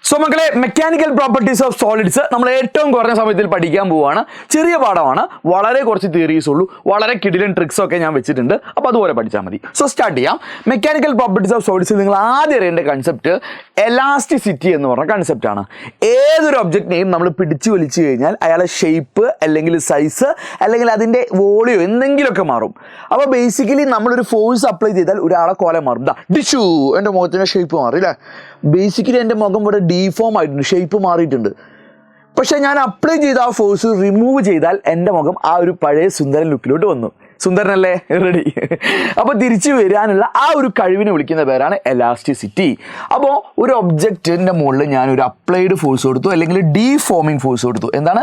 So മക്കളെ, mechanical properties of solids നമ്മൾ ഏറ്റവും കുറഞ്ഞ സമയത്തിൽ പഠിക്കാൻ പോവുകയാണ്. ചെറിയ പാഠമാണ്, വളരെ കുറച്ച് തിയറീസ് ഉള്ളൂ, വളരെ കിടിലൻ ട്രിക്സ് ഒക്കെ ഞാൻ വെച്ചിട്ടുണ്ട്. അപ്പോൾ അതുപോലെ പഠിച്ചാൽ മതി. സോ സ്റ്റാർട്ട് ചെയ്യാം. മെക്കാനിക്കൽ പ്രോപ്പർട്ടീസ് ഓഫ് സോളിഡ്സ് നിങ്ങൾ ആദ്യം അറിയേണ്ട കൺസെപ്റ്റ് എലാസ്റ്റിസിറ്റി എന്ന് പറഞ്ഞ കൺസെപ്റ്റാണ്. ഏതൊരു ഒബ്ജക്റ്റിനെയും നമ്മൾ പിടിച്ചു വലിച്ചു കഴിഞ്ഞാൽ അയാളെ ഷേപ്പ് അല്ലെങ്കിൽ സൈസ് അല്ലെങ്കിൽ അതിൻ്റെ വോളിയം എന്തെങ്കിലുമൊക്കെ മാറും. അപ്പോൾ ബേസിക്കലി നമ്മളൊരു ഫോഴ്സ് അപ്ലൈ ചെയ്താൽ ഒരാളെ കോലം മാറും. ഡിഷു എൻ്റെ മുഖത്തിൻ്റെ ഷേപ്പ് മാറി അല്ലേ. ബേസിക്കലി എൻ്റെ മുഖം ഇവിടെ ഡീഫോം ആയിട്ടുണ്ട്, ഷേപ്പ് മാറിയിട്ടുണ്ട്. പക്ഷേ ഞാൻ അപ്ലൈ ചെയ്ത ആ ഫോഴ്സ് റിമൂവ് ചെയ്താൽ എൻ്റെ മുഖം ആ ഒരു പഴയ സുന്ദരൻ ലുക്കിലോട്ട് വന്നു. സുന്ദരനല്ലേ? റെഡി. അപ്പോൾ തിരിച്ചു വരാനുള്ള ആ ഒരു കഴിവിനെ വിളിക്കുന്ന പേരാണ് എലാസ്റ്റിസിറ്റി. അപ്പോൾ ഒരു ഒബ്ജക്റ്റിൻ്റെ മുകളിൽ ഞാനൊരു അപ്ലൈഡ് ഫോഴ്സ് കൊടുത്തു, അല്ലെങ്കിൽ ഡീഫോമിങ് ഫോഴ്സ് കൊടുത്തു. എന്താണ്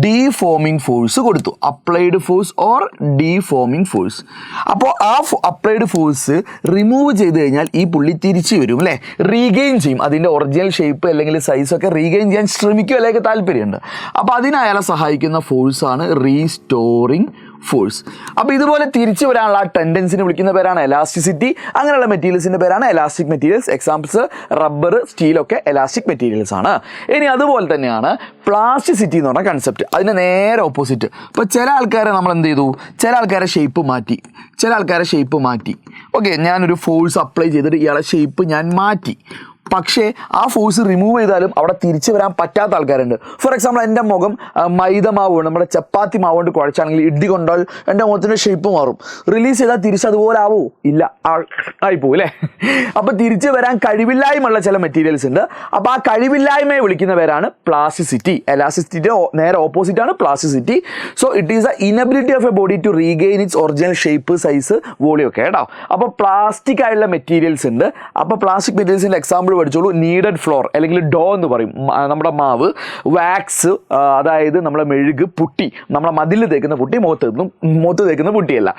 ഡീഫോമിങ് ഫോഴ്സ് കൊടുത്തു? Applied force or deforming force. അപ്പോൾ ആ അപ്ലൈഡ് ഫോഴ്സ് റിമൂവ് ചെയ്ത് കഴിഞ്ഞാൽ ഈ പുള്ളി തിരിച്ചു വരും അല്ലേ, റീഗെയിൻ ചെയ്യും. അതിൻ്റെ ഒറിജിനൽ ഷേപ്പ് അല്ലെങ്കിൽ സൈസൊക്കെ റീഗെയിൻ ചെയ്യാൻ ശ്രമിക്കും, അല്ലെങ്കിൽ താല്പര്യമുണ്ട്. അപ്പോൾ അതിന് അയാളെ സഹായിക്കുന്ന ഫോഴ്സാണ് റീസ്റ്റോറിങ് ഫോഴ്സ്. അപ്പോൾ ഇതുപോലെ തിരിച്ചു വരാനുള്ള ആ ടെൻഡൻസിനെ വിളിക്കുന്ന പേരാണ് എലാസ്റ്റിസിറ്റി. അങ്ങനെയുള്ള മെറ്റീരിയൽസിൻ്റെ പേരാണ് എലാസ്റ്റിക് മെറ്റീരിയൽസ്. എക്സാമ്പിൾസ് റബ്ബർ, സ്റ്റീലൊക്കെ എലാസ്റ്റിക് മെറ്റീരിയൽസ് ആണ്. ഇനി അതുപോലെ തന്നെയാണ് പ്ലാസ്റ്റിസിറ്റി എന്ന് പറഞ്ഞ കൺസെപ്റ്റ്. അതിന് നേരെ ഓപ്പോസിറ്റ്. ഇപ്പോൾ ചില ആൾക്കാരെ നമ്മൾ എന്ത് ചെയ്തു, ചില ആൾക്കാരെ ഷേപ്പ് മാറ്റി. ഓക്കെ, ഞാനൊരു ഫോഴ്സ് അപ്ലൈ ചെയ്തിട്ട് ഇയാളെ ഷേപ്പ് ഞാൻ മാറ്റി. പക്ഷേ ആ ഫോഴ്സ് റിമൂവ് ചെയ്താലും അവിടെ തിരിച്ചു വരാൻ പറ്റാത്ത ആൾക്കാരുണ്ട്. ഫോർ എക്സാമ്പിൾ, എൻ്റെ മുഖം മൈദ മാവ് കൊണ്ട്, നമ്മുടെ ചപ്പാത്തി മാവ് കൊണ്ട് കുഴച്ചാണെങ്കിൽ ഇഡ്ഡി കൊണ്ടാൽ എൻ്റെ മുഖത്തിൻ്റെ ഷേപ്പ് മാറും. റിലീസ് ചെയ്താൽ തിരിച്ച് അതുപോലെ ആവോ? ഇല്ല, ആയിപ്പോവും അല്ലേ. അപ്പോൾ തിരിച്ചു വരാൻ കഴിവില്ലായ്മയുള്ള ചില മെറ്റീരിയൽസ് ഉണ്ട്. അപ്പോൾ ആ കഴിവില്ലായ്മയെ വിളിക്കുന്ന പേരാണ് പ്ലാസ്റ്റിസിറ്റി. എലാസ്റ്റിസിറ്റിയുടെ നേരെ ഓപ്പോസിറ്റ് ആണ് plasticity. So it is the inability of a body to regain its original shape, size, volume ഒക്കെ കേട്ടോ. അപ്പോൾ പ്ലാസ്റ്റിക് ആയിട്ടുള്ള മെറ്റീരിയൽസ് ഉണ്ട്. അപ്പോൾ പ്ലാസ്റ്റിക് മെറ്റീരിയൽസിൻ്റെ എക്സാമ്പിൾ പഠിച്ചോളൂ. നീഡഡ് ഫ്ലോർ അല്ലെങ്കിൽ ഡോ എന്ന് പറയും, നമ്മുടെ മാവ്. വാക്സ്, അതായത് നമ്മളെ മെഴുക്, പുട്ടി, നമ്മളെ മതിൽ തേക്കുന്ന പുട്ടി, മുഖത്ത് തേക്കുന്ന പുട്ടിയല്ല.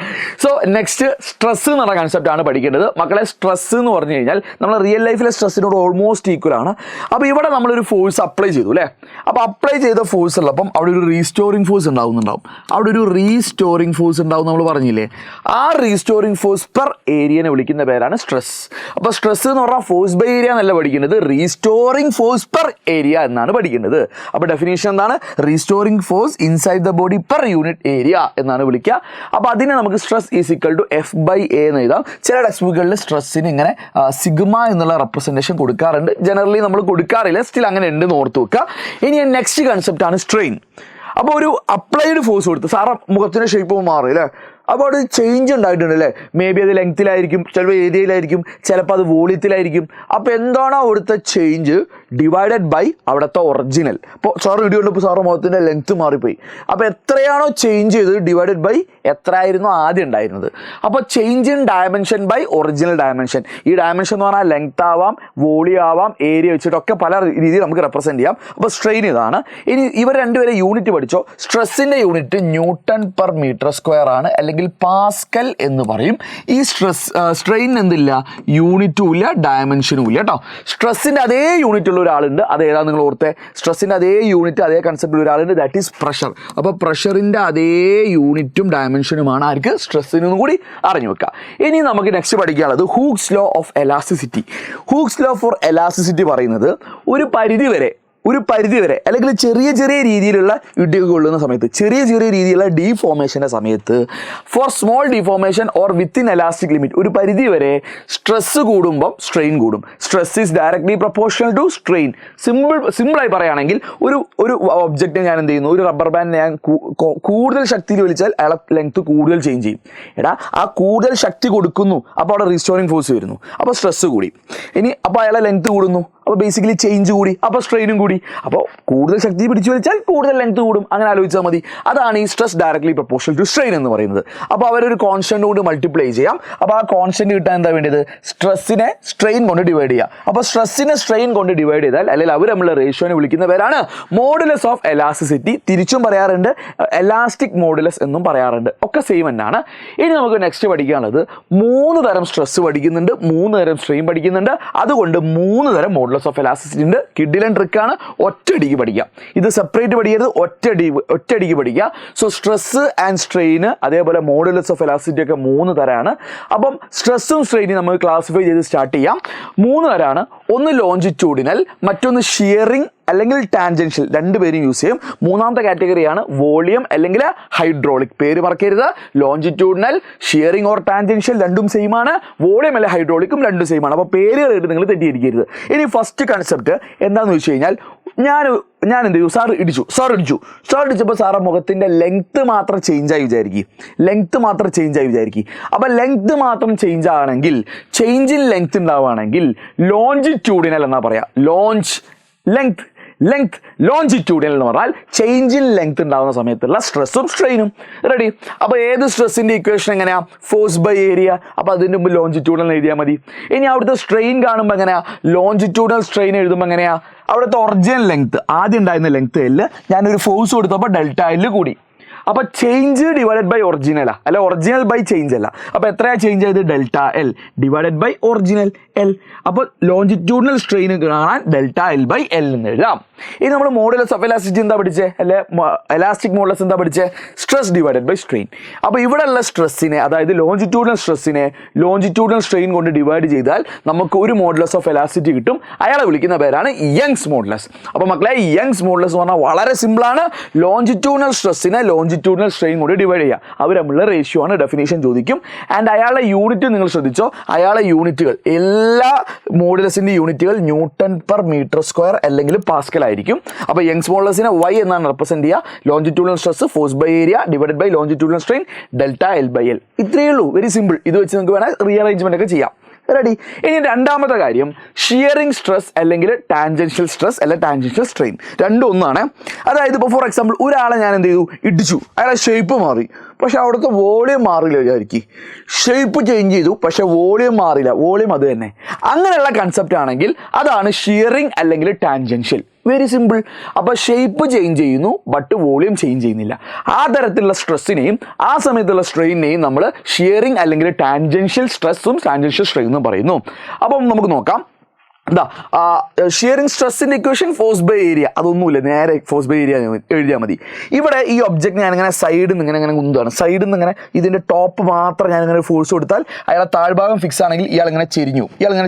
സോ നെക്സ്റ്റ് സ്ട്രെസ് എന്ന് പറഞ്ഞ കൺസെപ്റ്റ് ആണ് പഠിക്കേണ്ടത്. മക്കളെ, സ്ട്രെസ് എന്ന് പറഞ്ഞു കഴിഞ്ഞാൽ നമ്മൾ റിയൽ ലൈഫിലെ സ്ട്രെസ്സിനോട് ഓൾമോസ്റ്റ് ഈക്വൽ ആണ്. അപ്പോൾ ഇവിടെ നമ്മളൊരു ഫോഴ്സ് അപ്ലൈ ചെയ്തു അല്ലേ. അപ്പോൾ അപ്ലൈ ചെയ്ത ഫോഴ്സ് ഉള്ളപ്പം അവിടെ ഒരു റീസ്റ്റോറിങ് ഫോഴ്സ് ഉണ്ടാവും. നമ്മൾ പറഞ്ഞില്ലേ. ആ റീസ്റ്റോറിങ് ഫോഴ്സ് പെർ ഏരിയനെ വിളിക്കുന്ന പേരാണ് സ്ട്രെസ്. അപ്പോൾ സ്ട്രെസ് എന്ന് പറഞ്ഞാൽ ഫോഴ്സ് ബൈ ഏരിയ എന്നല്ല പഠിക്കുന്നത്, റീസ്റ്റോറിംഗ് ഫോഴ്സ് പെർ ഏരിയ എന്നാണ് പഠിക്കുന്നത്. അപ്പോൾ ഡെഫിനേഷൻ എന്താണ്? Restoring force inside the body per unit area എന്നാണ് വിളിക്കുക. അപ്പോൾ അതിനെ നമുക്ക് stress is equal to F/A എന്ന് എഴുതാം. ചില ടെക്സ്റ്റ് ബുക്കുകളിൽ സ്ട്രെസ്സിന് ഇങ്ങനെ സിഗ്മ എന്നുള്ള റെപ്രസെൻറ്റേഷൻ കൊടുക്കാറുണ്ട്. ജനറലി നമ്മൾ കൊടുക്കാറില്ല, സ്റ്റിൽ അങ്ങനെ ഉണ്ടെന്ന് ഓർത്ത് വെക്കുക. ഇനി നെക്സ്റ്റ് കൺസെപ്റ്റ് ആണ് സ്ട്രെയിൻ. അപ്പോൾ ഒരു അപ്ലൈഡ് ഫോഴ്സ് കൊടുത്ത് സാറ് മുഖത്തിൻ്റെ ഷേപ്പ് മാറും അല്ലേ. അപ്പോൾ അവിടെ ചേഞ്ച് ഉണ്ടായിട്ടുണ്ട് അല്ലേ. മേ ബി അത് ലെങ്ത്തിലായിരിക്കും, ചിലപ്പോൾ ഏരിയയിലായിരിക്കും, ചിലപ്പോൾ അത് വോളിയത്തിലായിരിക്കും. അപ്പോൾ എന്താണോ അവിടുത്തെ ചേഞ്ച് ഡിവൈഡഡ് ബൈ അവിടുത്തെ ഒറിജിനൽ. ഇപ്പോൾ സാറ് വീഡിയോ ഉള്ളപ്പോൾ സാറ് മുഖത്തിൻ്റെ ലെങ്ത്ത് മാറിപ്പോയി. അപ്പോൾ എത്രയാണോ ചേഞ്ച് ചെയ്തത് ഡിവൈഡഡ് ബൈ എത്രയായിരുന്നു ആദ്യം ഉണ്ടായിരുന്നത്. അപ്പോൾ change in dimension by original dimension. ഈ ഡയമെൻഷൻ എന്ന് പറഞ്ഞാൽ ലെങ്ത് ആവാം, വോളിയം ആവാം, ഏരിയ വെച്ചിട്ടൊക്കെ പല രീതിയിൽ നമുക്ക് റെപ്രസെൻറ്റ് ചെയ്യാം. അപ്പോൾ സ്ട്രെയിൻ ഇതാണ്. ഇനി ഇവർ രണ്ടുപേരെ യൂണിറ്റ് പഠിച്ചോ. സ്ട്രെസ്സിൻ്റെ unit newton per metre square ആണ്, അല്ലെങ്കിൽ പാസ്കൽ എന്ന് പറയും. ഈ സ്ട്രെയിൻ എന്തില്ല, യൂണിറ്റും ഇല്ല, ഡയമെൻഷനും ഇല്ല കേട്ടോ. സ്ട്രെസ്സിൻ്റെ അതേ യൂണിറ്റ് ഉള്ള ഒരാളുണ്ട്, അത് ഏതാ നിങ്ങൾ ഓർത്തെ? സ്ട്രെസ്സിൻ്റെ അതേ യൂണിറ്റ്, അതേ കൺസെപ്റ്റ് ഒരാളുണ്ട്, ദാറ്റ് ഈസ് പ്രഷർ. അപ്പോൾ പ്രഷറിൻ്റെ അതേ യൂണിറ്റും ഡയമെൻഷനുമാണ് ആർക്ക്? സ്ട്രെസ്സിനും കൂടി അറിഞ്ഞു വെക്കുക. ഇനി നമുക്ക് നെക്സ്റ്റ് പഠിക്കാനുള്ളത് Hooke's law of elasticity. Hooke's law for elasticity പറയുന്നത് ഒരു പരിധി വരെ അല്ലെങ്കിൽ ചെറിയ രീതിയിലുള്ള ഇടിവ് കൊള്ളുന്ന സമയത്ത്, ചെറിയ രീതിയിലുള്ള ഡീഫോർമേഷൻ്റെ സമയത്ത്, for small deformation or within elastic limit, ഒരു പരിധി വരെ സ്ട്രെസ് കൂടുമ്പം സ്ട്രെയിൻ കൂടും. Stress is directly proportional to strain. സിമ്പിളായി പറയുകയാണെങ്കിൽ ഒരു ഒബ്ജക്റ്റ് ഞാൻ എന്ത് ചെയ്യുന്നു, ഒരു റബ്ബർ ബാൻഡ് ഞാൻ കൂടുതൽ ശക്തിയിൽ വലിച്ചാൽ അയാളെ ലെങ്ത് കൂടുതൽ ചേഞ്ച് ചെയ്യും. ആ കൂടുതൽ ശക്തി കൊടുക്കുന്നു, അപ്പോൾ അവിടെ റീസ്റ്റോറിംഗ് ഫോഴ്സ് വരുന്നു, അപ്പോൾ സ്ട്രെസ് കൂടി. ഇനി അപ്പോൾ അയാളെ ലെങ്ത് കൂടുന്നു, അപ്പോൾ ബേസിക്കലി ചേഞ്ച് കൂടി, അപ്പോൾ സ്ട്രെയിനും കൂടി. അപ്പോൾ കൂടുതൽ ശക്തി പിടിച്ചു വലിച്ചാൽ കൂടുതൽ ലെങ്ത് കൂടും. അങ്ങനെ ആലോചിച്ചാൽ മതി. അതാണ് ഈ stress directly proportional to strain എന്ന് പറയുന്നത്. അപ്പോൾ അവരൊരു കോൺസ്റ്റന്റ് കൊണ്ട് മൾട്ടിപ്ലൈ ചെയ്യാം. അപ്പോൾ ആ കോൺസ്റ്റന്റ് കിട്ടാൻ എന്താ വേണ്ടത്? സ്ട്രെസ്സിനെ സ്ട്രെയിൻ കൊണ്ട് ഡിവൈഡ് ചെയ്യാം. അപ്പോൾ സ്ട്രെസ്സിനെ സ്ട്രെയിൻ കൊണ്ട് ഡിവൈഡ് ചെയ്താൽ, അല്ലെങ്കിൽ അവർ തമ്മിലുള്ള റേഷ്യോനെ വിളിക്കുന്ന പേരാണ് മോഡുലസ് ഓഫ് എലാസ്റ്റിസിറ്റി. തിരിച്ചും പറയാറുണ്ട്, എലാസ്റ്റിക് മോഡുലസ് എന്നും പറയാറുണ്ട്. ഒക്കെ സെയിം തന്നെയാണ്. ഇനി നമുക്ക് നെക്സ്റ്റ് പഠിക്കാനുള്ളത് 3 തരം സ്ട്രെസ് പഠിക്കുന്നുണ്ട്, 3 തരം സ്ട്രെയിൻ പഠിക്കുന്നുണ്ട്. അതുകൊണ്ട് 3 തരം മോഡുലസ് മോഡുലസ് ഓഫ് എലാസ്റ്റിസിറ്റി ഉണ്ട്. കിഡിലൻ ട്രിക്കാണ്, ഒറ്റയടിക്ക് പഠിക്കാം. ഇത് സെപ്പറേറ്റ് പഠിക്കരുത്, ഒറ്റയടിക്ക് പഠിക്കുക. സോ സ്ട്രെസ് ആൻഡ് സ്ട്രെയിന് അതേപോലെ മോഡുലസ് ഓഫ് എലാസ്റ്റിസിറ്റി ഒക്കെ 3 തരമാണ്. അപ്പം സ്ട്രെസ്സും സ്ട്രെയിനും നമുക്ക് ക്ലാസിഫൈ ചെയ്ത് സ്റ്റാർട്ട് ചെയ്യാം. 3 തരമാണ്. ഒന്ന് ലോഞ്ചിറ്റ്യൂഡിനൽ, മറ്റൊന്ന് ഷിയറിംഗ് അല്ലെങ്കിൽ ടാൻജൻഷ്യൽ, രണ്ടുപേരും യൂസ് ചെയ്യും. മൂന്നാമത്തെ കാറ്റഗറിയാണ് വോളിയം അല്ലെങ്കിൽ ഹൈഡ്രോളിക്. പേര് മറക്കരുത്, ലോഞ്ചിറ്റ്യൂഡിനൽ, ഷിയറിംഗ് ഓർ ടാൻജൻഷ്യൽ രണ്ടും സെയിം ആണ്. വോളിയം അല്ലെങ്കിൽ ഹൈഡ്രോളിക്കും രണ്ടും സെയിം ആണ്. അപ്പോൾ പേരുകൾ നിങ്ങൾ തെറ്റിയിരിക്കരുത്. ഇനി ഫസ്റ്റ് കൺസെപ്റ്റ് എന്താണെന്ന് വെച്ച് കഴിഞ്ഞാൽ, ഞാൻ എന്ത് ചെയ്തു, സാർ ഇടിച്ചപ്പോൾ സാറെ മുഖത്തിൻ്റെ ലെങ്ത്ത് മാത്രം ചേഞ്ചായി വിചാരിക്കും. അപ്പം ലെങ്ത്ത് മാത്രം ചേഞ്ച് ആണെങ്കിൽ, ചേഞ്ച് ഇൻ ലെങ്ത്ത് ഉണ്ടാവുകയാണെങ്കിൽ ലോഞ്ചിറ്റ്യൂഡിനൽ എന്നാ പറയാം. ലോഞ്ചിറ്റ്യൂഡിനൽ എന്ന് പറഞ്ഞാൽ ചേഞ്ച് ഇൻ ലെങ്ത് ഉണ്ടാകുന്ന സമയത്തുള്ള സ്ട്രെസ്സും സ്ട്രെയിനും. റെഡി? അപ്പോൾ ഏത് സ്ട്രെസ്സിൻ്റെ ഇക്വേഷൻ എങ്ങനെയാ? Force by area. അപ്പോൾ അതിൻ്റെ മുമ്പ് ലോഞ്ചിറ്റ്യൂഡിനൽ എഴുതിയാൽ മതി. ഇനി അവിടുത്തെ സ്ട്രെയിൻ കാണുമ്പോൾ എങ്ങനെയാ? ലോഞ്ചിറ്റ്യൂഡിനൽ സ്ട്രെയിൻ എഴുതുമ്പോൾ എങ്ങനെയാ? അവിടുത്തെ ഒറിജിനൽ ലെങ്ത്, ആദ്യം ഉണ്ടായിരുന്ന ലെങ്ത് എല്ല്, ഞാനൊരു ഫോഴ്സ് കൊടുത്തപ്പോൾ ഡെൽറ്റ എല്ല് കൂടി. അപ്പോൾ ചേഞ്ച് ഡിവൈഡഡ് ബൈ ഒറിജിനലാ, അല്ല ഒറിജിനൽ ബൈ ചേഞ്ച് അല്ല. അപ്പോൾ എത്രയാ ചേഞ്ച് ആയത്? Delta L divided by original L. അപ്പോൾ ലോഞ്ചിറ്റ്യൂഡിനൽ സ്ട്രെയിൻ കാണാൻ ഡെൽറ്റ എൽ ബൈ എൽ എന്ന് എഴുതാം. ഇനി നമ്മൾ മോഡുലസ് ഓഫ് എലാസ്റ്റിസിറ്റി എന്താ പഠിച്ചേ? അല്ലെ എലാസ്റ്റിക് മോഡുലസ് എന്താ പഠിച്ചേ? Stress divided by strain. അപ്പോൾ ഇവിടെയുള്ള സ്ട്രെസ്സിനെ, അതായത് ലോഞ്ചിറ്റ്യൂഡിനൽ സ്ട്രെസ്സിനെ ലോഞ്ചിറ്റ്യൂഡിനൽ സ്ട്രെയിൻ കൊണ്ട് ഡിവൈഡ് ചെയ്താൽ നമുക്ക് ഒരു മോഡുലസ് ഓഫ് എലാസ്റ്റിസിറ്റി കിട്ടും. അയാളെ വിളിക്കുന്ന പേരാണ് യങ്സ് മോഡുലസ്. അപ്പോൾ മക്കളെ, യങ്സ് മോഡുലസ് എന്ന് പറഞ്ഞാൽ വളരെ സിമ്പിളാണ്. ലോഞ്ചിറ്റ്യൂഡിനൽ സ്ട്രെസ്സിനെ ലോഞ്ചിറ്റ്യൂഡിനൽ സ്ട്രെയിൻ കൊണ്ട് ഡിവൈഡ് ചെയ്യുക. അവർ തമ്മിലുള്ള റേഷ്യോ ആണ്, ഡെഫിനേഷൻ ചോദിക്കും. ആൻഡ് അയാളുടെ യൂണിറ്റ് നിങ്ങൾ ശ്രദ്ധിച്ചോ, അയാളുടെ യൂണിറ്റുകൾ, എല്ലാ മോഡുലസിൻ്റെ യൂണിറ്റുകൾ ന്യൂട്ടൺ പെർ മീറ്റർ സ്ക്വയർ അല്ലെങ്കിൽ പാസ്കൽ ആയിരിക്കും. അപ്പോൾ യങ്സ് മോഡുലസിനെ Y എന്നാണ് റെപ്രസെന്റ് ചെയ്യുക. Longitudinal stress force by area divided by longitudinal strain delta L by L. ഇത്രയേ ഉള്ളൂ, വെരി സിമ്പിൾ. ഇത് വെച്ച് നിങ്ങൾക്ക് വേണേൽ റീഅറേഞ്ച്മെന്റ് ഒക്കെ ചെയ്യാം. റെഡി? ഇനി രണ്ടാമത്തെ കാര്യം, ഷിയറിംഗ് സ്ട്രെസ് അല്ലെങ്കിൽ ടാൻജൻഷ്യൽ സ്ട്രെസ് അല്ലെങ്കിൽ ടാൻജൻഷ്യൽ സ്ട്രെയിൻ, രണ്ടും ഒന്നാണ്. അതായത് ഇപ്പോൾ ഫോർ എക്സാമ്പിൾ ഒരാളെ ഞാൻ എന്ത് ചെയ്തു, ഇടിച്ചു, അയാളെ ഷേപ്പ് മാറി, പക്ഷെ അവിടുത്തെ വോളിയം മാറില്ല വിചാരിക്കും. ഷേപ്പ് ചേഞ്ച് ചെയ്തു, പക്ഷെ വോളിയം മാറില്ല, വോളിയം അത് തന്നെ. അങ്ങനെയുള്ള കൺസെപ്റ്റ് ആണെങ്കിൽ അതാണ് ഷിയറിംഗ് അല്ലെങ്കിൽ ടാൻജൻഷ്യൽ. Very simple. അപ്പോൾ ഷേപ്പ് ചേഞ്ച് ചെയ്യുന്നു ബട്ട് വോളിയം ചേഞ്ച് ചെയ്യുന്നില്ല. ആ തരത്തിലുള്ള സ്ട്രെസ്സിനെയും ആ സമയത്തുള്ള സ്ട്രെയിനെയും നമ്മൾ ഷിയറിംഗ് അല്ലെങ്കിൽ ടാൻജൻഷ്യൽ സ്ട്രെസ്സും ടാൻജൻഷ്യൽ സ്ട്രെയിനും പറയുന്നു. അപ്പം നമുക്ക് നോക്കാം. എന്താ ഷിയറിംഗ് സ്ട്രെസ്സിൻ്റെ ഇക്വേഷൻ? Force by area. അതൊന്നുമില്ല, നേരെ ഫോഴ്സ് ബൈ ഏരിയ എഴുതിയാൽ മതി. ഇവിടെ ഈ ഒബ്ജക്റ്റ് ഞാനിങ്ങനെ സൈഡിൽ നിന്ന് ഇങ്ങനെ ഉന്താണ്, സൈഡിൽ നിന്ന് ഇങ്ങനെ ഇതിൻ്റെ ടോപ്പ് മാത്രം ഞാനിങ്ങനെ ഫോഴ്സ് കൊടുത്താൽ അയാളെ താഴ്ഭാഗം ഫിക്സ് ആണെങ്കിൽ ഇയാളിങ്ങനെ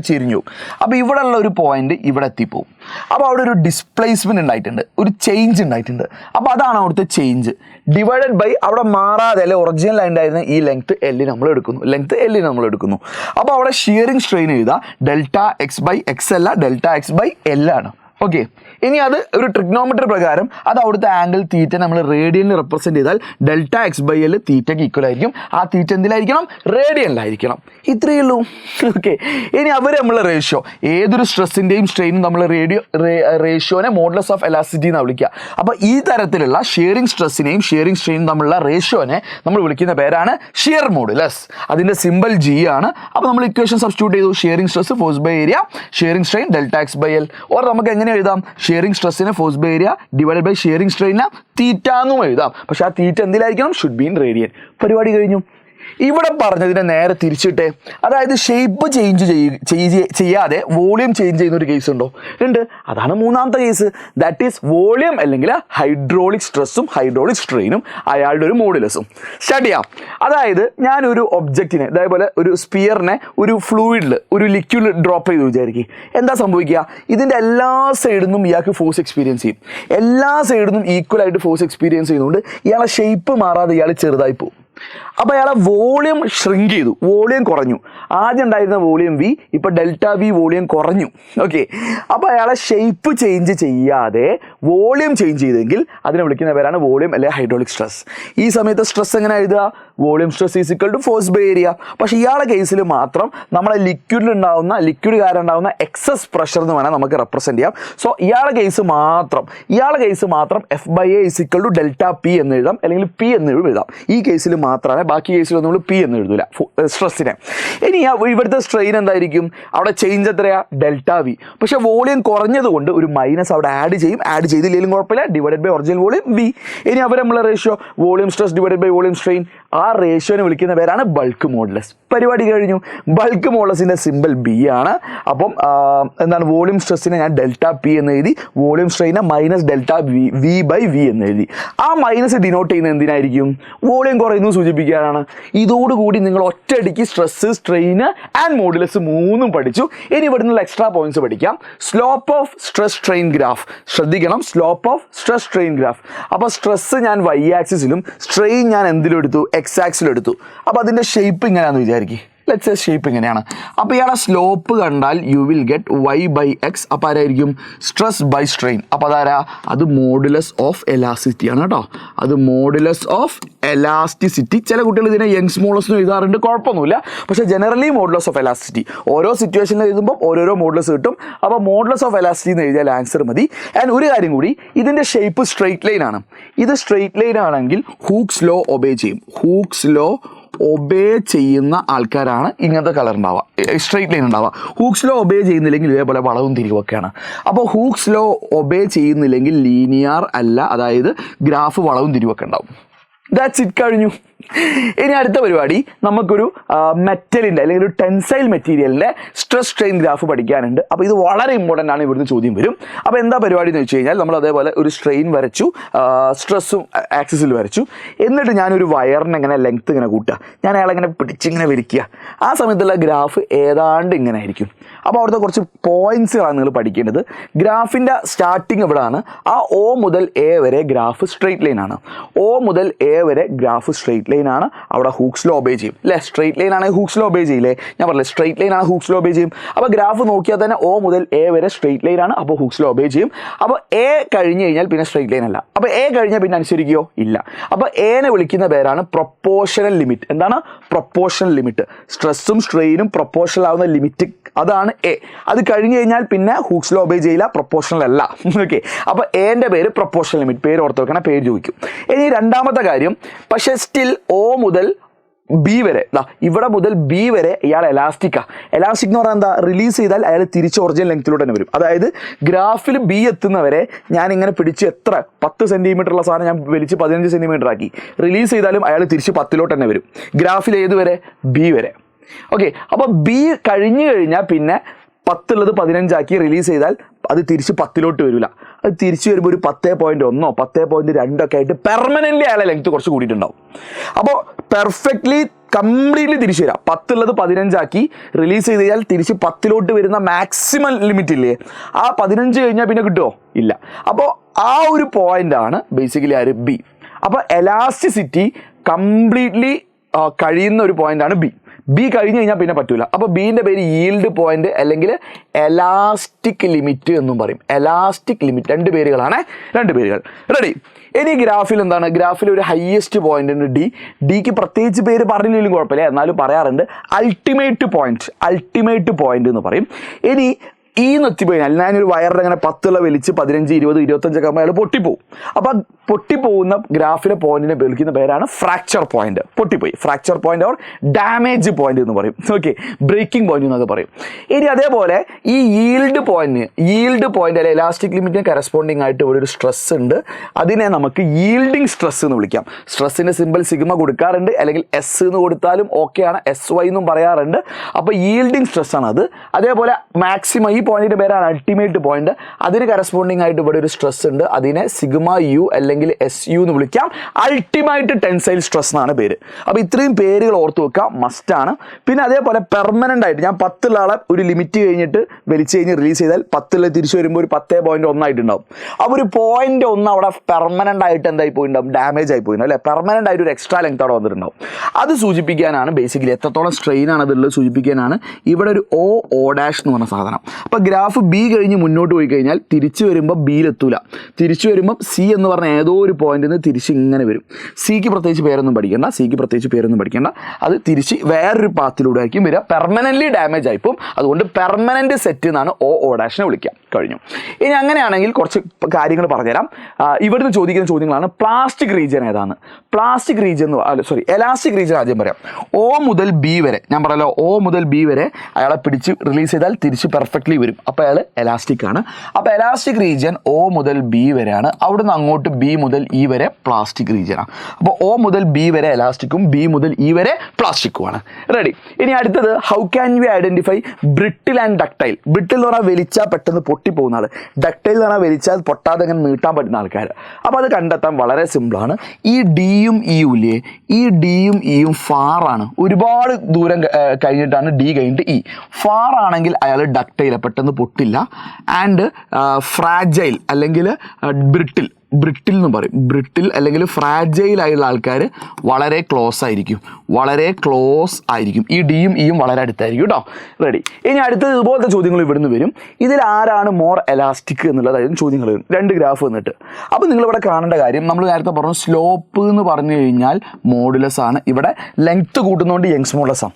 ചെരിഞ്ഞു. അപ്പോൾ ഇവിടെയുള്ള ഒരു പോയിന്റ് ഇവിടെ എത്തിപ്പോവും. അപ്പോൾ അവിടെ ഒരു ഡിസ്പ്ലേസ്മെൻറ്റ് ഉണ്ടായിട്ടുണ്ട്, ഒരു ചേഞ്ച് ഉണ്ടായിട്ടുണ്ട്. അപ്പോൾ അതാണ് അവിടുത്തെ ചേഞ്ച് ഡിവൈഡഡ് ബൈ അവിടെ മാറാതെ അല്ലെ ഒറിജിനൽ ഉണ്ടായിരുന്ന ഈ ലെങ്ത് എല്ലിന് നമ്മൾ എടുക്കുന്നു. അപ്പോൾ അവിടെ ഷിയറിംഗ് സ്ട്രെയിൻ എഴുതുക ഡെൽറ്റ എക്സ് ബൈ എക്സ് അല്ല, ഡെൽറ്റ എക്സ് ബൈ എൽ ആണ്. ഓക്കെ, ഇനി അത് ഒരു ട്രിഗ്നോമെട്രി പ്രകാരം അത് അവിടുത്തെ ആംഗിൾ തീറ്റ നമ്മൾ റേഡിയനിൽ റെപ്രസെന്റ് ചെയ്താൽ ഡെൽറ്റ എക്സ് ബൈ എൽ തീറ്റയ്ക്ക് ഈക്വൽ ആയിരിക്കും. ആ തീറ്റ എന്തിലായിരിക്കണം? റേഡിയനിലായിരിക്കണം. ഇത്രയേ ഉള്ളൂ. ഓക്കെ, ഇനി അവർ നമ്മളെ റേഷ്യോ, ഏതൊരു സ്ട്രെസ്സിൻ്റെയും സ്ട്രെയിനും നമ്മൾ റേഷ്യോനെ മോഡുലസ് ഓഫ് എലാസ്റ്റിസിറ്റി എന്നാണ് വിളിക്കുക. അപ്പോൾ ഈ തരത്തിലുള്ള ഷിയറിംഗ് സ്ട്രെസ്സിനെയും ഷിയറിംഗ് സ്ട്രെയിനും തമ്മിലുള്ള റേഷ്യോനെ നമ്മൾ വിളിക്കുന്ന പേരാണ് ഷിയർ മോഡുലസ്. അതിൻ്റെ സിമ്പിൾ G ആണ്. അപ്പോൾ നമ്മൾ ഇക്വേഷൻ സബ്സ്റ്റിറ്റ്യൂട്ട് ചെയ്തു. Shearing stress force by area, shearing strain delta X by L. Or നമുക്ക് എങ്ങനെ എഴുതാം? ഷിയറിംഗ് സ്ട്രെസ്സിനെ force by area divided by shearing സ്ട്രെയിനെ തീറ്റ എന്നും എഴുതാം. പക്ഷെ ആ തീറ്റ എന്തിലായിരിക്കണം? Should be in radian. പരിപാടി കഴിഞ്ഞു. ഇവിടെ പറഞ്ഞതിനെ നേരെ തിരിച്ചിട്ടെ, അതായത് ഷേപ്പ് ചേഞ്ച് ചെയ്യാതെ വോളിയം ചേഞ്ച് ചെയ്യുന്ന ഒരു കേസ് ഉണ്ടോ? ഉണ്ട്. അതാണ് മൂന്നാമത്തെ കേസ്. ദാറ്റ് ഈസ് വോളിയം അല്ലെങ്കിൽ ഹൈഡ്രോളിക് സ്ട്രെസ്സും ഹൈഡ്രോളിക് സ്ട്രെയിനും അയാളുടെ ഒരു മോഡുലസും. സ്റ്റാർട്ട് ചെയ്യാം. അതായത് ഞാനൊരു ഒബ്ജക്റ്റിനെ, അതേപോലെ ഒരു സ്പിയറിനെ ഒരു ഫ്ലൂയിഡിൽ, ഒരു ലിക്വിഡ് ഡ്രോപ്പ് ചെയ്ത് വിചാരിക്കും. എന്താ സംഭവിക്കുക? ഇതിൻ്റെ എല്ലാ സൈഡിൽ നിന്നും ഇയാൾക്ക് ഫോഴ്സ് എക്സ്പീരിയൻസ് ചെയ്യും. എല്ലാ സൈഡിൽ നിന്നും ഈക്വൽ ആയിട്ട് ഫോഴ്സ് എക്സ്പീരിയൻസ് ചെയ്യുന്നതുകൊണ്ട് ഇയാളെ ഷേപ്പ് മാറാതെ ഇയാൾ ചെറുതായി പോകും. അപ്പോൾ അയാളെ വോളിയം ഷ്രിങ്ക് ചെയ്തു, വോളിയം കുറഞ്ഞു. ആദ്യം ഉണ്ടായിരുന്ന വോളിയം V, ഇപ്പോൾ ഡെൽറ്റ V വോളിയം കുറഞ്ഞു. ഓക്കെ, അപ്പോൾ അയാളെ ഷേപ്പ് ചേഞ്ച് ചെയ്യാതെ വോളിയം ചേഞ്ച് ചെയ്തെങ്കിൽ അതിനെ വിളിക്കുന്ന പേരാണ് വോളിയം അല്ലെങ്കിൽ ഹൈഡ്രോളിക് സ്ട്രെസ്. ഈ സമയത്ത് സ്ട്രെസ് എങ്ങനെ എഴുതുക? Volume stress is equal to force by area. പക്ഷേ ഇയാളുടെ കേസിൽ മാത്രം നമ്മളെ ലിക്വിഡ് കാരണം ഉണ്ടാകുന്ന എക്സസ് പ്രഷർ എന്ന് വേണം നമുക്ക് റെപ്രസെൻറ്റ് ചെയ്യാം. സോ ഇയാളുടെ കേസ് മാത്രം F by A is equal to delta P എന്ന് എഴുതാം, അല്ലെങ്കിൽ P എന്ന് എഴുതാം. ഈ കേസിൽ മാത്രമാണ്, ബാക്കി കേസിലൊന്നും നമ്മൾ പി എന്ന് എഴുതില്ല സ്ട്രെസ്സിനെ. ഇനി ഇവിടുത്തെ സ്ട്രെയിൻ എന്തായിരിക്കും? അവിടെ ചേഞ്ച് എത്രയാ? Delta V. പക്ഷെ വോളിയം കുറഞ്ഞതുകൊണ്ട് ഒരു മൈനസ് അവിടെ ആഡ് ചെയ്തില്ലെങ്കിലും കുഴപ്പമില്ല, divided by original volume V. ഇനി അവർ നമ്മളെ ratio volume stress divided by volume strain, ആ റേഷ്യോനെ വിളിക്കുന്ന പേരാണ് ബൾക്ക് മോഡുലസ്. പരിപാടി കഴിഞ്ഞു. ബൾക്ക് മോഡുലസിന്റെ സിമ്പിൾ ബി ആണ്. അപ്പം എന്താണ്, വോളിയം സ്ട്രെസ്സിനെ ഞാൻ ഡെൽറ്റ പി എന്ന് എഴുതി, വോളിയം സ്ട്രെയിനെ minus delta V by V എന്ന് എഴുതി. ആ മൈനസ് ഡിനോട്ട് ചെയ്യുന്നത് എന്തിനായിരിക്കും? വോളിയം കുറയുന്നു സൂചിപ്പിക്കാനാണ്. ഇതോടുകൂടി നിങ്ങൾ ഒറ്റയടിക്ക് സ്ട്രെസ്, സ്ട്രെയിൻ ആൻഡ് മോഡുലസ് മൂന്നും പഠിച്ചു. ഇനി ഇവിടെ നിന്നുള്ള എക്സ്ട്രാ പോയിന്റ്സ് പഠിക്കാം. Slope of stress strain graph ശ്രദ്ധിക്കണം. Slope of stress strain graph. അപ്പോൾ സ്ട്രെസ് ഞാൻ വൈ ആക്സിസിലും സ്ട്രെയിൻ ഞാൻ എന്തിലും എടുത്തു? എക്സ് ആക്സിലും എടുത്തു. അപ്പോൾ അതിൻ്റെ ഷേപ്പ് ഇങ്ങനെയാണെന്ന് വിചാരിക്കും. ലെറ്റ്സ് ഷേപ്പ് ഇങ്ങനെയാണ്. അപ്പോൾ ഇയാളുടെ സ്ലോപ്പ് കണ്ടാൽ you will get Y by X. അപ്പോൾ ആരായിരിക്കും? Stress by strain. അപ്പോൾ അതാരാ? അത് മോഡുലസ് ഓഫ് എലാസ്റ്റിസിറ്റി ആണ് കേട്ടോ. അത് മോഡുലസ് ഓഫ് എലാസ്റ്റിസിറ്റി. ചില കുട്ടികൾ ഇതിനെ യങ്സ് മോഡുലസ് എഴുതാറുണ്ട്, കുഴപ്പമൊന്നുമില്ല. പക്ഷേ ജനറലി മോഡുലസ് ഓഫ് എലാസ്റ്റിസിറ്റി. ഓരോ സിറ്റുവേഷനിൽ എഴുതുമ്പോൾ ഓരോരോ മോഡുലസ് കിട്ടും. അപ്പോൾ മോഡുലസ് ഓഫ് എലാസ്റ്റിസിറ്റി എന്ന് എഴുതിയാൽ ആൻസർ മതി. ആൻഡ് ഒരു കാര്യം കൂടി, ഇതിൻ്റെ ഷേപ്പ് സ്ട്രെയിറ്റ് ലൈൻ ആണ്. ഇത് സ്ട്രെയിറ്റ് ലൈൻ ആണെങ്കിൽ ഹൂക്സ് ലോ ഒബേ ചെയ്യും. ഹൂക്സ് ലോ ഒബേ ചെയ്യുന്ന ആൾക്കാരാണ് ഇങ്ങനത്തെ കളർ ഉണ്ടാവുക, സ്ട്രെയിറ്റ് ലൈൻ ഉണ്ടാവുക. ഹൂക്സ് ലോ ഒബേ ചെയ്യുന്നില്ലെങ്കിൽ ഇതേപോലെ വളവും തിരിവൊക്കെയാണ്. അപ്പോൾ ഹൂക്സ് ലോ ഒബേ ചെയ്യുന്നില്ലെങ്കിൽ ലീനിയർ അല്ല, അതായത് ഗ്രാഫ് വളവും തിരിവൊക്കെ ഉണ്ടാവും. ദാറ്റ്സ് ഇറ്റ്, കഴിഞ്ഞു. ഇനി അടുത്ത പരിപാടി, നമുക്കൊരു മെറ്റലിൻ്റെ അല്ലെങ്കിൽ ഒരു ടെൻസൈൽ മെറ്റീരിയലിൻ്റെ സ്ട്രെസ് സ്ട്രെയിൻ ഗ്രാഫ് പഠിക്കാനുണ്ട്. അപ്പോൾ ഇത് വളരെ ഇമ്പോർട്ടൻ്റ് ആണ്, ഇവിടുന്ന് ചോദ്യം വരും. അപ്പോൾ എന്താ പരിപാടി എന്ന് വെച്ച് കഴിഞ്ഞാൽ, നമ്മൾ അതേപോലെ ഒരു സ്ട്രെയിൻ വരച്ചു, സ്ട്രെസ്സും ആക്സിസിൽ വരച്ചു. എന്നിട്ട് ഞാനൊരു വയറിനെ ഇങ്ങനെ ലെങ്ത്ത് ഇങ്ങനെ കൂട്ടുക, ഞാൻ അയാളെങ്ങനെ പിടിച്ചിങ്ങനെ വിരിക്കുക. ആ സമയത്തുള്ള ഗ്രാഫ് ഏതാണ്ട് ഇങ്ങനെ ആയിരിക്കും. അപ്പോൾ അവിടുത്തെ കുറച്ച് പോയിന്റ്സുകളാണ് നിങ്ങൾ പഠിക്കേണ്ടത്. ഗ്രാഫിൻ്റെ സ്റ്റാർട്ടിങ് എവിടെയാണ്? ആ ഒ മുതൽ എ വരെ ഗ്രാഫ് സ്ട്രെയിറ്റ് ലൈൻ ആണ്. ഒ മുതൽ എ വരെ ഗ്രാഫ് സ്ട്രെയിറ്റ് ലൈൻ ആണ്. അവിടെ ഹൂക്സ് ലോ ഒബേ ചെയ്യും അല്ലേ? സ്ട്രെയിറ്റ് ലൈൻ ആണെങ്കിൽ ഹൂക്സ് ലോ ഒബേ ചെയ്യില്ലേ? ഞാൻ പറഞ്ഞില്ലേ സ്ട്രെയിറ്റ് ലൈൻ ആണ്, ഹൂക്സ് ലോ ഒബേ ചെയ്യും. അപ്പോൾ ഗ്രാഫ് നോക്കിയാൽ തന്നെ ഒ മുതൽ എ വരെ സ്ട്രെയിറ്റ് ലൈൻ ആണ്, അപ്പോൾ ഹൂക്സ് ലോ ഒബേ ചെയ്യും. അപ്പോൾ എ കഴിഞ്ഞ് കഴിഞ്ഞാൽ പിന്നെ സ്ട്രെയിറ്റ് ലൈൻ അല്ല. അപ്പോൾ എ കഴിഞ്ഞാൽ പിന്നെ അനുസരിക്കുകയോ ഇല്ല. അപ്പോൾ എനെ വിളിക്കുന്ന പേരാണ് പ്രൊപ്പോർഷണൽ ലിമിറ്റ്. എന്താണ് പ്രൊപ്പോർഷണൽ ലിമിറ്റ്? സ്ട്രെസ്സും സ്ട്രെയിനും പ്രൊപ്പോർഷണൽ ആവുന്ന ലിമിറ്റ്, അതാണ് എ. അത് കഴിഞ്ഞ് കഴിഞ്ഞാൽ പിന്നെ ഹൂക്സ് ലോ ഒബേ ചെയ്യില്ല, പ്രൊപ്പോർഷണൽ അല്ല. ഓക്കെ, അപ്പോൾ എൻ്റെ പേര് പ്രൊപ്പോർഷണൽ ലിമിറ്റ്. പേര് ഓർത്ത് വെക്കണം, പേര് ചോദിക്കും. ഇനി രണ്ടാമത്തെ കാര്യം, പക്ഷേ സ്റ്റിൽ ഒ മുതൽ ബി വരെ, ഇവിടെ മുതൽ ബി വരെ ഇയാൾ എലാസ്റ്റിക്കാണ്. എലാസ്റ്റിക് എന്ന് പറഞ്ഞാൽ എന്താ? റിലീസ് ചെയ്താൽ അയാൾ തിരിച്ച് ഒറിജിനൽ ലെങ്ത്തിലൂടെ തന്നെ വരും. അതായത് ഗ്രാഫിൽ ബി എത്തുന്നവരെ ഞാൻ ഇങ്ങനെ പിടിച്ച് എത്ര 10 സെൻറ്റിമീറ്ററുള്ള സാധനം ഞാൻ വലിച്ച് 15 സെൻറ്റിമീറ്റർ ആക്കി, റിലീസ് ചെയ്താലും അയാൾ തിരിച്ച് 10ലോട്ട് തന്നെ വരും. ഗ്രാഫിൽ ഏത് വരെ? ബി വരെ. ഓക്കെ, അപ്പോൾ ബി കഴിഞ്ഞു കഴിഞ്ഞാൽ പിന്നെ 10 ഉള്ളത് 15 ആക്കി റിലീസ് ചെയ്താൽ അത് തിരിച്ച് 10ലോട്ട് വരില്ല. അത് തിരിച്ച് വരുമ്പോൾ ഒരു 10.1 10.2 ഒക്കെ ആയിട്ട് പെർമനൻ്റ്ലി അയാളെ ലെങ്ത് കുറച്ച് കൂടിയിട്ടുണ്ടാവും. അപ്പോൾ പെർഫെക്റ്റ്ലി കംപ്ലീറ്റ്ലി തിരിച്ചു വരാം. 10 ഉള്ളത് 15 ആക്കി റിലീസ് ചെയ്ത് കഴിഞ്ഞാൽ തിരിച്ച് 10ലോട്ട് വരുന്ന മാക്സിമം ലിമിറ്റ് ഇല്ലേ, ആ 15 കഴിഞ്ഞാൽ പിന്നെ കിട്ടുമോ? ഇല്ല. അപ്പോൾ ആ ഒരു പോയിൻ്റാണ് ബേസിക്കലി ആര്? ബി. അപ്പോൾ എലാസ്റ്റിസിറ്റി കംപ്ലീറ്റ്ലി കഴിയുന്ന ഒരു പോയിൻ്റാണ് ബി. ബി കഴിഞ്ഞ് കഴിഞ്ഞാൽ പിന്നെ പറ്റൂല. അപ്പോൾ ബീൻ്റെ പേര് ഈൽഡ് പോയിന്റ് അല്ലെങ്കിൽ എലാസ്റ്റിക് ലിമിറ്റ് എന്നും പറയും. എലാസ്റ്റിക് ലിമിറ്റ്, രണ്ട് പേരുകളാണ്, രണ്ട് പേരുകൾ. റെഡി? ഇനി ഗ്രാഫിൽ എന്താണ്? ഗ്രാഫിൽ ഒരു ഹയസ്റ്റ് പോയിന്റ് ഉണ്ട് ഡി. ഡിക്ക് പ്രത്യേകിച്ച് പേര് പറഞ്ഞില്ലെങ്കിലും കുഴപ്പമില്ല, എന്നാലും പറയാറുണ്ട്. അൾട്ടിമേറ്റ് പോയിന്റ് എന്ന് പറയും. ഇനി ഈ എത്തിപ്പോയി ഞാനൊരു വയറിനെ അങ്ങനെ 10 വലിച്ച് 15, 20, 25 ഒക്കെ ആകുമ്പോൾ അയാൾ പൊട്ടിപ്പോവും. അപ്പോൾ പൊട്ടിപ്പോകുന്ന ഗ്രാഫിലെ പോയിന്റിനെ വിളിക്കുന്ന പേരാണ് ഫ്രാക്ചർ പോയിന്റ്. പൊട്ടിപ്പോയി, fracture point or damage point എന്ന് പറയും. ഓക്കെ, ബ്രേക്കിംഗ് പോയിന്റ് എന്നൊക്കെ പറയും. ഇനി അതേപോലെ ഈ ഈൽഡ് പോയിന്റ് അല്ലെങ്കിൽ എലാസ്റ്റിക് ലിമിറ്റിന് കറസ്പോണ്ടിങ് ആയിട്ട് ഇവിടെ ഒരു സ്ട്രെസ് ഉണ്ട്. അതിനെ നമുക്ക് ഈൽഡിങ് സ്ട്രെസ് എന്ന് വിളിക്കാം. സ്ട്രെസ്സിന്റെ സിമ്പിൾ സിഗ്മ കൊടുക്കാറുണ്ട്, അല്ലെങ്കിൽ എസ് എന്ന് കൊടുത്താലും ഓക്കെയാണ്, SY എന്നും പറയാറുണ്ട്. അപ്പോൾ ഈൽഡിങ് സ്ട്രെസ് ആണ് അത്. അതേപോലെ മാക്സിമം, ഈ പോയിന്റിന്റെ പേരാണ് അൾട്ടിമേറ്റ് പോയിന്റ്. അതിന് കറസ്പോണ്ടിങ് ആയിട്ട് ഇവിടെ ഒരു സ്ട്രെസ് ഉണ്ട്, അതിനെ സിഗ്മ യു അല്ലെങ്കിൽ SU എന്ന് വിളിക്കാം. അൾട്ടിമേറ്റ് ടെൻസൈൽ സ്ട്രെസ് എന്നാണ് പേര്. അപ്പോൾ ഇത്രയും പേരുകൾ ഓർത്ത് വെക്കാം, മസ്റ്റ് ആണ്. പിന്നെ അതേപോലെ പെർമനന്റ് ആയിട്ട് ഞാൻ 10 ആളെ ഒരു ലിമിറ്റ് കഴിഞ്ഞിട്ട് വലിച്ചു കഴിഞ്ഞ് റിലീസ് ചെയ്താൽ 10 തിരിച്ചു വരുമ്പോൾ ഒരു 10.1 ആയിട്ടുണ്ടാവും. അപ്പോൾ ഒരു 0.1 അവിടെ പെർമനന്റ് ആയിട്ട് എന്തായി പോയിട്ടുണ്ടാവും? ഡാമേജ് ആയി പോയിട്ടുണ്ടാവും അല്ലേ? പെർമനന്റ് ആയിട്ട് ഒരു എക്സ്ട്രാ ലെങ്ത് അവിടെ വന്നിട്ടുണ്ടാവും. അത് സൂചിപ്പിക്കാനാണ് ബേസിക്കലി എത്രത്തോളം സ്ട്രെയിൻ ആണ് അതുള്ളത് സൂചിപ്പിക്കാനാണ് ഇവിടെ ഒരു O' എന്ന് പറഞ്ഞ സാധനം. അപ്പോൾ ഗ്രാഫ് ബി കഴിഞ്ഞ് മുന്നോട്ട് പോയി കഴിഞ്ഞാൽ തിരിച്ചു വരുമ്പോൾ ബിയിലെത്തൂല, തിരിച്ചു വരുമ്പോൾ സി എന്ന് പറഞ്ഞ ഏതോ ഒരു പോയിന്റിൽ നിന്ന് തിരിച്ച് ഇങ്ങനെ വരും. സിക്ക് പ്രത്യേകിച്ച് പേരൊന്നും പഠിക്കേണ്ട, അത് തിരിച്ച് വേറൊരു പാത്തിലൂടെ ആയിരിക്കും വരിക. പെർമനൻ്റ്ലി ഡാമേജ് ആയിപ്പോൾ അതുകൊണ്ട് പെർമനൻറ്റ് സെറ്റ് എന്നാണ് ഒ ഡാഷിനെ വിളിക്കുക. കഴിഞ്ഞു. ഇനി അങ്ങനെയാണെങ്കിൽ കുറച്ച് കാര്യങ്ങൾ പറഞ്ഞുതരാം. ഇവിടുന്ന് ചോദിക്കുന്ന ചോദ്യങ്ങളാണ് പ്ലാസ്റ്റിക് റീജിയൻ ഏതാണ്, പ്ലാസ്റ്റിക് റീജിയൻ എലാസ്റ്റിക് റീജിയൻ ആദ്യം പറയാം. ഒ മുതൽ ബി വരെ ഞാൻ പറയാലോ, ഒ മുതൽ ബി വരെ അയാളെ പിടിച്ച് റിലീസ് ചെയ്താൽ തിരിച്ച് പെർഫെക്റ്റ്ലി വരും. അപ്പോൾ അയാൾ എലാസ്റ്റിക് ആണ്. അപ്പോൾ എലാസ്റ്റിക് റീജിയൻ ഒ മുതൽ ബി വരെയാണ്. അവിടുന്ന് അങ്ങോട്ട് ബി മുതൽ ഇ വരെ പ്ലാസ്റ്റിക് റീജിയനാണ്. അപ്പോൾ ഒ മുതൽ ബി വരെ എലാസ്റ്റിക്കും ബി മുതൽ ഇ വരെ പ്ലാസ്റ്റിക്കുമാണ്. റെഡി. ഇനി അടുത്തത് how can you identify brittle and ductile. Brittle എന്ന് പറഞ്ഞാൽ വലിച്ചാൽ പെട്ടെന്ന് പൊട്ടിപ്പോകുന്ന ആൾ, ഡക്ടൈൽ എന്ന് പറഞ്ഞാൽ വലിച്ചാൽ പൊട്ടാതെ അങ്ങനെ നീട്ടാൻ പറ്റുന്ന ആൾക്കാർ. അപ്പോൾ അത് കണ്ടെത്താൻ വളരെ സിമ്പിളാണ്. ഈ ഡിയും ഇയും ഇല്ലേ, ഈ ഡിയും ഇയും ഫാറാണ്, ഒരുപാട് ദൂരം കഴിഞ്ഞിട്ടാണ് ഡി കഴിഞ്ഞിട്ട് ഇ. ഫാർ ആണെങ്കിൽ അയാൾ ഡക്ടൈൽ, പെട്ടെന്ന് പൊട്ടില്ല. ആൻഡ് ഫ്രാജൈൽ അല്ലെങ്കിൽ ബ്രിട്ടിൽ എന്ന് പറയും. ബ്രിട്ടിൽ അല്ലെങ്കിൽ ഫ്രാജൈൽ ആയുള്ള ആൾക്കാർ വളരെ ക്ലോസ് ആയിരിക്കും. ഈ ഡിയും ഇയും വളരെ അടുത്തായിരിക്കും കേട്ടോ. റെഡി. ഇനി അടുത്തത് ഇതുപോലത്തെ ചോദ്യങ്ങൾ ഇവിടുന്ന് വരും. ഇതിൽ ആരാണ് മോർ എലാസ്റ്റിക് എന്നുള്ളതായിരുന്നു ചോദ്യങ്ങൾ വരും. 2 ഗ്രാഫ് വന്നിട്ട്. അപ്പോൾ നിങ്ങളിവിടെ കാണേണ്ട കാര്യം, നമ്മൾ നേരത്തെ പറഞ്ഞു സ്ലോപ്പ് എന്ന് പറഞ്ഞു കഴിഞ്ഞാൽ മോഡുലസ് ആണ്. ഇവിടെ ലെങ്ത്ത് കൂടുന്നതുകൊണ്ട് യങ്സ് മോഡുലസ് ആണ്.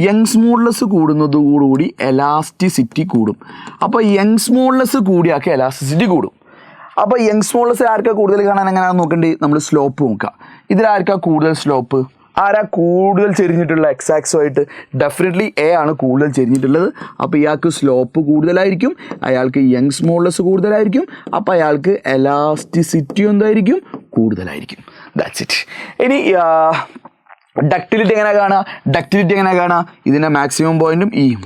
യങ്സ് മോഡുലസ് കൂടുന്നതോടുകൂടി എലാസ്റ്റിസിറ്റി കൂടും. അപ്പോൾ യങ്സ് മോഡുലസ് കൂടിയാക്കി എലാസ്റ്റിസിറ്റി കൂടും. അപ്പോൾ യങ്സ് മോഡുലസ് ആർക്കാ കൂടുതൽ കാണാൻ എങ്ങനെയാണെന്ന് നോക്കേണ്ടി, നമ്മൾ സ്ലോപ്പ് നോക്കുക. ഇതിലാർക്കാ കൂടുതൽ സ്ലോപ്പ്, ആരാ കൂടുതൽ ചെരിഞ്ഞിട്ടുള്ള എക്സാക്സുമായിട്ട്? ഡെഫിനറ്റ്ലി എ ആണ് കൂടുതൽ ചെരിഞ്ഞിട്ടുള്ളത്. അപ്പോൾ ഇയാൾക്ക് സ്ലോപ്പ് കൂടുതലായിരിക്കും, അയാൾക്ക് യങ്സ് മോഡുലസ് കൂടുതലായിരിക്കും, അപ്പോൾ അയാൾക്ക് എലാസ്റ്റിസിറ്റി എന്തായിരിക്കും? കൂടുതലായിരിക്കും. That's it. ഇനി ഡക്റ്റിലിറ്റി എങ്ങനെ കാണുക? ഇതിൻ്റെ മാക്സിമം പോയിന്റും ഇയും,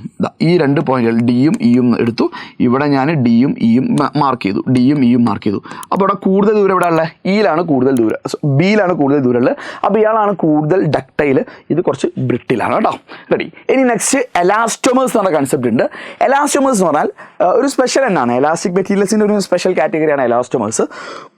ഈ 2 പോയിന്റുകൾ ഡിയും ഇയും എടുത്തു. ഇവിടെ ഞാൻ ഡിയും ഇയും മാർക്ക് ചെയ്തു. അപ്പോൾ ഇവിടെ കൂടുതൽ ദൂരം ഇവിടെ ഉള്ള ഇയിലാണ് കൂടുതൽ ദൂരം, ബിയിലാണ് കൂടുതൽ ദൂരം ഉള്ളത്. അപ്പോൾ ഇയാളാണ് കൂടുതൽ ഡക്റ്റൈൽ, ഇത് കുറച്ച് ബ്രിട്ടിലാണ് കേട്ടോ. റെഡി. ഇനി നെക്സ്റ്റ് എലാസ്റ്റോമേഴ്സ് എന്ന് പറഞ്ഞ കൺസെപ്റ്റ് ഉണ്ട്. എലാസ്റ്റോമേഴ്സ് എന്ന് പറഞ്ഞാൽ ഒരു സ്പെഷ്യൽ എന്നാണ്, എലാസ്റ്റിക് മെറ്റീരിയൽസിൻ്റെ ഒരു സ്പെഷ്യൽ കാറ്റഗറിയാണ് എലാസ്റ്റോമേഴ്സ്.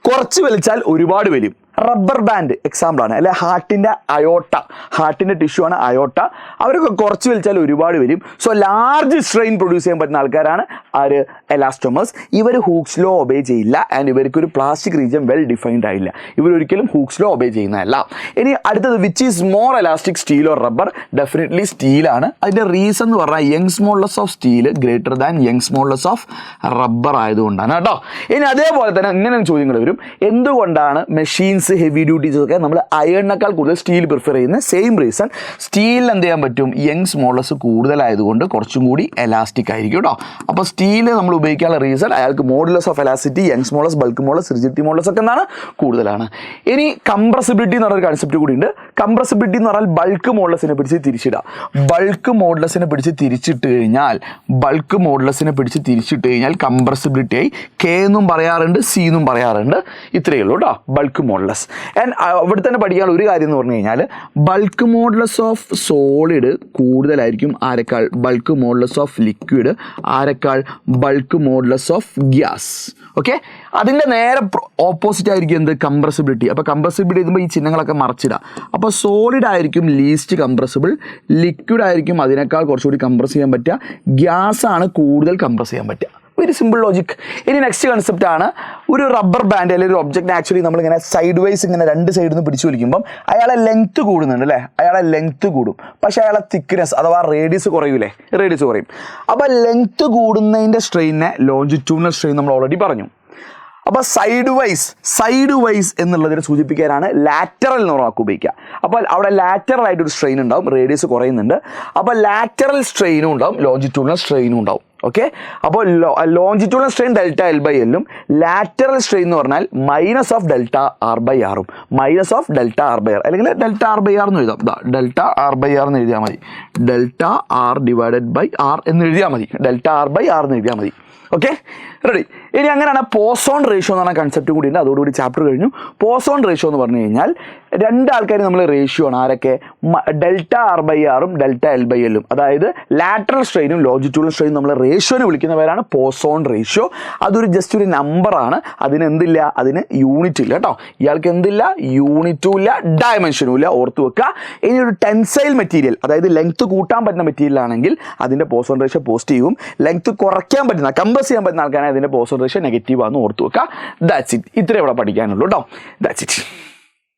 കുറച്ച് വലിച്ചാൽ ഒരുപാട് വരും. റബ്ബർ ബാൻഡ് എക്സാമ്പിളാണ്, അല്ലെ ഹാർട്ടിൻ്റെ അയോട്ട, ഹാർട്ടിൻ്റെ ടിഷ്യൂ ആണ് അയോട്ട. അവരൊക്കെ കുറച്ച് വലിച്ചാൽ ഒരുപാട് വരും. സോ ലാർജ് സ്ട്രെയിൻ പ്രൊഡ്യൂസ് ചെയ്യാൻ പറ്റുന്ന ആൾക്കാരാണ് ആര്? എലാസ്റ്റോമേഴ്സ്. ഇവർ ഹൂക്സ് ലോ ഒബേ ചെയ്യില്ല. ആൻഡ് ഇവർക്കൊരു പ്ലാസ്റ്റിക് റീജിയൻ വെൽ ഡിഫൈൻഡ് ആയില്ല. ഇവരൊരിക്കലും ഹൂക്സ് ലോ ഒബേ ചെയ്യുന്നതല്ല. ഇനി അടുത്തത് which is more elastic, steel or rubber? Definitely സ്റ്റീലാണ്. അതിൻ്റെ റീസൺ എന്ന് പറഞ്ഞാൽ Young's modulus of steel greater than Young's modulus of rubber ആയതുകൊണ്ടാണ് കേട്ടോ. ഇനി അതേപോലെ തന്നെ ഇങ്ങനെ ചോദ്യങ്ങൾ വരും. എന്തുകൊണ്ടാണ് മെഷീൻസ് ഹെവി ഡ്യൂട്ടീസ് ഒക്കെ നമ്മൾ അയണിനേക്കാൾ കൂടുതൽ സ്റ്റീൽ പ്രിഫർ ചെയ്യുന്നത്? Same reason. സ്റ്റീലിൽ എന്ത് ചെയ്യാൻ പറ്റും? യങ്സ് മോഡുലസ് കൂടുതലായതുകൊണ്ട് കുറച്ചും കൂടി എലാസ്റ്റിക് ആയിരിക്കും കേട്ടോ. അപ്പോൾ സ്റ്റീൽ നമ്മൾ ഉപയോഗിക്കാനുള്ള റീസൺ അയാൾക്ക് modulus of elasticity, Young's modulus, bulk modulus, rigidity modulus ഒക്കെ എന്താണ്? കൂടുതലാണ്. ഇനി കംപ്രസിബിലിറ്റി എന്ന് പറഞ്ഞൊരു കൺസെപ്റ്റ് കൂടി ഉണ്ട്. കംപ്രസിബിലിറ്റി എന്ന് പറഞ്ഞാൽ ബൾക്ക് മോഡുലസിനെ പിടിച്ച് തിരിച്ചിടുക. ബൾക്ക് മോഡുലസിനെ പിടിച്ച് തിരിച്ചിട്ട് കഴിഞ്ഞാൽ കംപ്രസിബിലിറ്റി ആയി. കെ എന്നും പറയാറുണ്ട്, സി എന്നും പറയാറുണ്ട്. ഇത്രയേ ഉള്ളൂ കേട്ടോ ബൾക്ക് മോഡുലസ്. ആൻഡ് ഇവിടെ തന്നെ പഠിക്കാനുള്ള ഒരു കാര്യം എന്ന് പറഞ്ഞു കഴിഞ്ഞാൽ ബൾക്ക് മോഡുലസ് ഓഫ് സോളിഡ് കൂടുതലായിരിക്കും ആരെക്കാൾ? ബൾക്ക് മോഡുലസ് ഓഫ് ലിക്വിഡ് ആരെക്കാൾ? Bulk modulus of gas. Okay, അതിൻ്റെ നേരെ ഓപ്പോസിറ്റ് ആയിരിക്കും എന്ത്? കംപ്രസിബിലിറ്റി. അപ്പോൾ കംപ്രസിബിലിറ്റി എഴുതുമ്പോൾ ഈ ചിഹ്നങ്ങളൊക്കെ മറച്ചിടുക. അപ്പോൾ സോളിഡ് ആയിരിക്കും ലീസ്റ്റ് കംപ്രസിബിൾ, ലിക്വിഡ് ആയിരിക്കും അതിനേക്കാൾ കുറച്ചുകൂടി കംപ്രസ് ചെയ്യാൻ പറ്റുക, ഗ്യാസ് ആണ് കൂടുതൽ കംപ്രസ് ചെയ്യാൻ പറ്റുക. Very simple logic. ഇനി നെക്സ്റ്റ് കൺസെപ്റ്റ് ആണ് ഒരു റബ്ബർ ബാൻഡ് അല്ലെങ്കിൽ ഒരു ഒബ്ജക്റ്റ് ആക്ച്വലി നമ്മളിങ്ങനെ സൈഡ് വൈസ് ഇങ്ങനെ 2 സൈഡിൽ നിന്ന് പിടിച്ചു വലിക്കുമ്പം അയാളെ ലെങ്ത്ത് കൂടുന്നുണ്ട് അല്ലേ? അയാളെ ലെങ്ത്ത് കൂടും, പക്ഷേ അയാളെ തിക്നെസ് അഥവാ റേഡിയസ് കുറയൂലേ? റേഡിയസ് കുറയും. അപ്പോൾ ലെങ്ത്ത് കൂടുന്നതിൻ്റെ സ്ട്രെയിനെ ലോഞ്ചിറ്റ്യൂഡിനൽ സ്ട്രെയിൻ നമ്മൾ ഓൾറെഡി പറഞ്ഞു. അപ്പോൾ സൈഡ് വൈസ് എന്നുള്ളതിനെ സൂചിപ്പിക്കാനാണ് ലാറ്ററൽ എന്ന് പറഞ്ഞാൽ ഉപയോഗിക്കുക. അപ്പോൾ അവിടെ ലാറ്ററൽ ആയിട്ടൊരു സ്ട്രെയിൻ ഉണ്ടാവും, റേഡിയസ് കുറയുന്നുണ്ട്. അപ്പോൾ ലാറ്ററൽ സ്ട്രെയിനും ഉണ്ടാവും, ലോഞ്ചിറ്റ്യൂഡിനൽ സ്ട്രെയിനും ഉണ്ടാവും. ഓക്കെ, അപ്പോൾ longitudinal strain delta L by എല്ലും, ലാറ്ററൽ സ്ട്രെയിൻ എന്ന് പറഞ്ഞാൽ minus of delta R by ആറും. Minus of delta R by R അല്ലെങ്കിൽ ഡെൽറ്റ ആർ ബൈ ആർ എന്ന് എഴുതാം. ഡെൽറ്റ ആർ ബൈ ആർ എന്ന് എഴുതിയാൽ മതി. Delta R divided by R എന്ന് എഴുതിയാൽ മതി. ഡെൽറ്റ ആർ ബൈ ആർ എന്ന് എഴുതിയാൽ മതി. Okay, ready. ഇനി അങ്ങനെയാണ് പോസോൺ റേഷ്യോ എന്ന് പറഞ്ഞ കൺസെപ്റ്റ് കൂടി ഉണ്ട്. അതോടുകൂടി ചാപ്റ്റർ കഴിഞ്ഞു. പോസോൺ റേഷ്യോ എന്ന് പറഞ്ഞു കഴിഞ്ഞാൽ രണ്ടാൾക്കാർ നമ്മൾ റേഷ്യോ ആണ്. ആരൊക്കെ? ഡെൽറ്റ ആർ ബൈ ആറും ഡെൽറ്റ എൽ ബൈ എല്ലും. അതായത് ലാറ്ററൽ സ്ട്രെയിനും ലോജിറ്റ്യൂഡൽ സ്ട്രെയിനും നമ്മൾ റേഷ്യോനെ വിളിക്കുന്ന പേരാണ് പോസോൺ റേഷ്യോ. അതൊരു ജസ്റ്റ് ഒരു നമ്പറാണ്. അതിന് എന്തില്ല? അതിന് യൂണിറ്റ് ഇല്ല കേട്ടോ. ഇയാൾക്ക് എന്തില്ല? യൂണിറ്റും ഇല്ല, ഡയമെൻഷനും ഇല്ല. ഓർത്ത് വെക്കുക. ഇനി ഒരു ടെൻസൈൽ മെറ്റീരിയൽ, അതായത് ലെങ്ത് കൂട്ടാൻ പറ്റുന്ന മെറ്റീരിയൽ ആണെങ്കിൽ അതിൻ്റെ പോസോൺ റേഷ്യോ പോസിറ്റീവും, ലെങ്ത് കുറയ്ക്കാൻ പറ്റുന്ന കംപ്രസ് ചെയ്യാൻ പറ്റുന്ന ആൾക്കാരെ അതിൻ്റെ പോസോൺ റേഷ്യോ നെഗറ്റീവ് ആണെന്ന് ഓർത്ത് വെക്കുക. That's it. ഇത്രയും ഇവിടെ പഠിക്കാനുള്ളൂ കേട്ടോ. That's it.